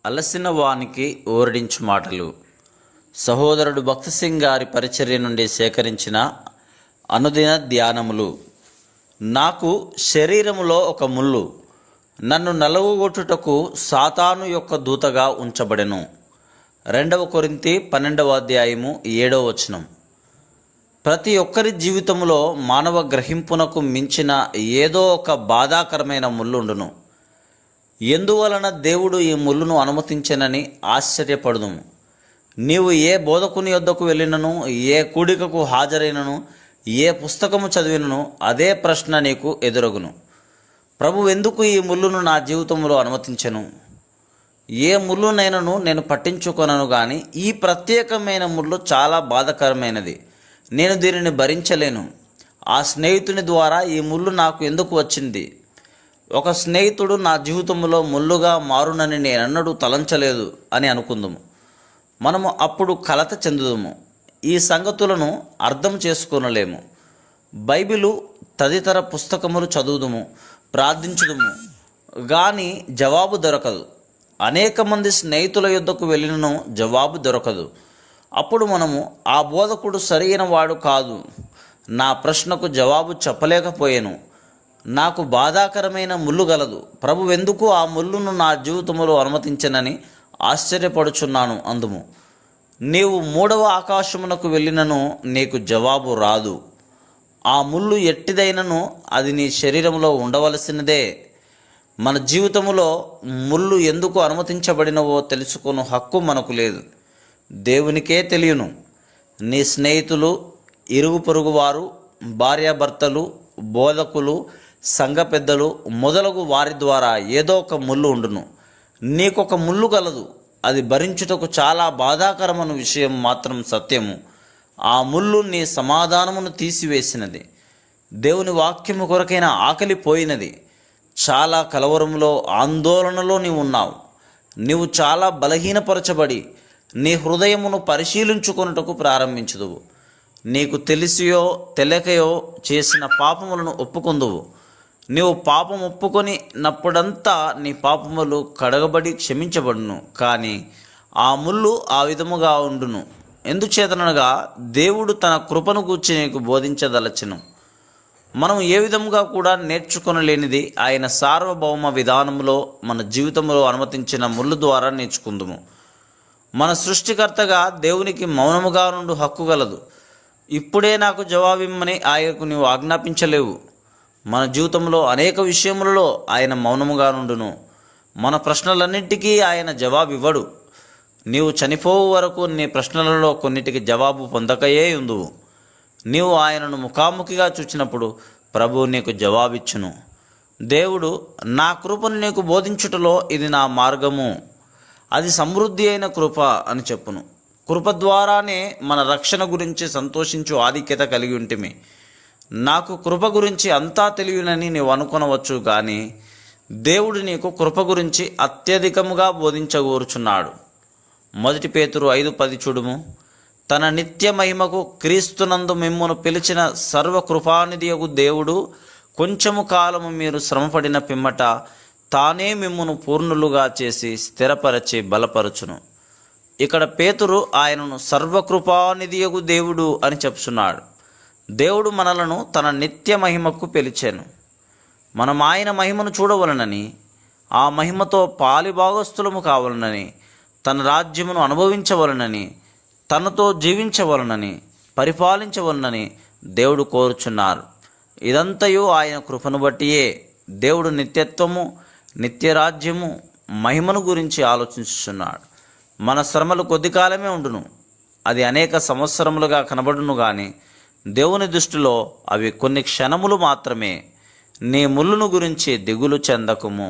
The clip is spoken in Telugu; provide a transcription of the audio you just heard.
అలసిన వానికి ఓరడించు మాటలు. సహోదరుడు భక్త సింగ్ గారి పరిచర్య నుండి సేకరించిన అనుదిన ధ్యానములు. నాకు శరీరములో ఒక ముళ్ళు, నన్ను నలుగుగొట్టుటకు సాతాను యొక్క దూతగా ఉంచబడెను. 2 కొరింథీ 12వ అధ్యాయము 7వ వచనం. ప్రతి ఒక్కరి జీవితంలో మానవ గ్రహింపునకు మించిన ఏదో ఒక బాధాకరమైన ముళ్ళుండును. ఎందువలన దేవుడు ఈ ముళ్ళును అనుమతించెనని ఆశ్చర్యపడుదుము. నీవు ఏ బోధకుని యొద్దకు వెళ్ళినను, ఏ కూడికకు హాజరైనను, ఏ పుస్తకము చదివినను అదే ప్రశ్న నీకు ఎదురగును. ప్రభు ఎందుకు ఈ ముళ్ళును నా జీవితంలో అనుమతించెను? ఏ ముళ్ళునైనను నేను పట్టించుకొనను, కానీ ఈ ప్రత్యేకమైన ముళ్ళు చాలా బాధాకరమైనది. నేను దీనిని భరించలేను. ఆ స్నేహితుని ద్వారా ఈ ముళ్ళు నాకు ఎందుకు వచ్చింది? ఒక స్నేహితుడు నా జీవితంలో ముళ్ళుగా మారునని నేనన్నడూ తలంచలేదు అని అనుకుందాము. మనము అప్పుడు కలత చెందుదుము. ఈ సంగతులను అర్థం చేసుకొనలేము. బైబిలు తదితర పుస్తకములు చదువుదుము, ప్రార్థించుదుము, కానీ జవాబు దొరకదు. అనేక మంది స్నేహితుల యొద్దకు వెళ్ళినను జవాబు దొరకదు. అప్పుడు మనము ఆ బోధకుడు సరైన వాడు కాదు, నా ప్రశ్నకు జవాబు చెప్పలేకపోయాను, నాకు బాధాకరమైన ముళ్ళు గలదు, ప్రభు ఎందుకు ఆ ముళ్ళును నా జీవితంలో అనుమతించనని ఆశ్చర్యపడుచున్నాను అందుము. నీవు 3వ ఆకాశమునకు వెళ్ళినను నీకు జవాబు రాదు. ఆ ముళ్ళు ఎట్టిదైనను అది నీ శరీరంలో ఉండవలసినదే. మన జీవితంలో ముళ్ళు ఎందుకు అనుమతించబడినవో తెలుసుకుని హక్కు మనకు లేదు, దేవునికే తెలియను. నీ స్నేహితులు, ఇరుగు పొరుగు వారు, భార్యాభర్తలు, బోధకులు, సంఘ పెద్దలు మొదలగు వారి ద్వారా ఏదో ఒక ముళ్ళు ఉండును. నీకొక ముళ్ళు గలదు, అది భరించుటకు చాలా బాధాకరమైన విషయం మాత్రం సత్యము. ఆ ముళ్ళు నీ సమాధానమును తీసివేసినది. దేవుని వాక్యము కొరకైన ఆకలి పోయినది. చాలా కలవరంలో, ఆందోళనలో నీవు ఉన్నావు. నీవు చాలా బలహీనపరచబడి నీ హృదయమును పరిశీలించుకొనుటకు ప్రారంభించుదువు. నీకు తెలిసియో తెలియకయో చేసిన పాపములను ఒప్పుకొందువు. నీవు పాపం ఒప్పుకొనినప్పుడంతా నీ పాపములు కడగబడి క్షమించబడును. కానీ ఆ ముళ్ళు ఆ విధముగా ఉండును. ఎందుచేతనగా దేవుడు తన కృపను గూర్చి నీకు బోధించదలచెను. మనం ఏ విధముగా కూడా నేర్చుకొనలేనిది ఆయన సార్వభౌమ విధానంలో మన జీవితంలో అనుమతించిన ముళ్ళు ద్వారా నేర్చుకుందుము. మన సృష్టికర్తగా దేవునికి మౌనముగా నుండి హక్కు గలదు. ఇప్పుడే నాకు జవాబిమ్మని ఆయనకు నీవు ఆజ్ఞాపించలేవు. మన జీవితంలో అనేక విషయములలో ఆయన మౌనముగా నుండును. మన ప్రశ్నలన్నింటికీ ఆయన జవాబు ఇవ్వడు. నీవు చనిపోవు వరకు నీ ప్రశ్నలలో కొన్నిటికి జవాబు పొందకయే ఉందువు. నీవు ఆయనను ముఖాముఖిగా చూచినప్పుడు ప్రభువు నీకు జవాబిచ్చును. దేవుడు నా కృపను నీకు బోధించుటలో ఇది నా మార్గము, అది సమృద్ధి అయిన కృప అని చెప్పును. కృప ద్వారానే మన రక్షణ గురించి సంతోషించు ఆధిక్యత కలిగి ఉంటిమి. నాకు కృప గురించి అంతా తెలియనని నీవు అనుకొనవచ్చు, కానీ దేవుడు నీకు కృప గురించి అత్యధికముగా బోధించగోరుచున్నాడు. 1 పేతురు 5:10 చూడుము. తన నిత్య మహిమకు క్రీస్తునందు మిమ్మును పిలిచిన సర్వకృపానిధియగు దేవుడు కొంచెము కాలము మీరు శ్రమపడిన పిమ్మట తానే మిమ్మును పూర్ణులుగా చేసి స్థిరపరచి బలపరచును. ఇక్కడ పేతురు ఆయనను సర్వకృపానిధియగు దేవుడు అని చెప్తున్నాడు. దేవుడు మనలను తన నిత్య మహిమకు పిలిచాను. మనం ఆయన మహిమను చూడవలనని, ఆ మహిమతో పాలిభాగస్థులము కావాలనని, తన రాజ్యమును అనుభవించవలనని, తనతో జీవించవలనని, పరిపాలించవలనని దేవుడు కోరుచున్నారు. ఇదంతయు ఆయన కృపను బట్టియే. దేవుడు నిత్యత్వము, నిత్యరాజ్యము, మహిమను గురించి ఆలోచించుచున్నాడు. మన శ్రమలు కొద్ది కాలమే ఉండును, అది అనేక సంవత్సరములుగా కనబడును, కానీ దేవుని దృష్టిలో అవి కొన్ని క్షణములు మాత్రమే. నీ ముళ్ళును గురించి దిగులు చెందకుము.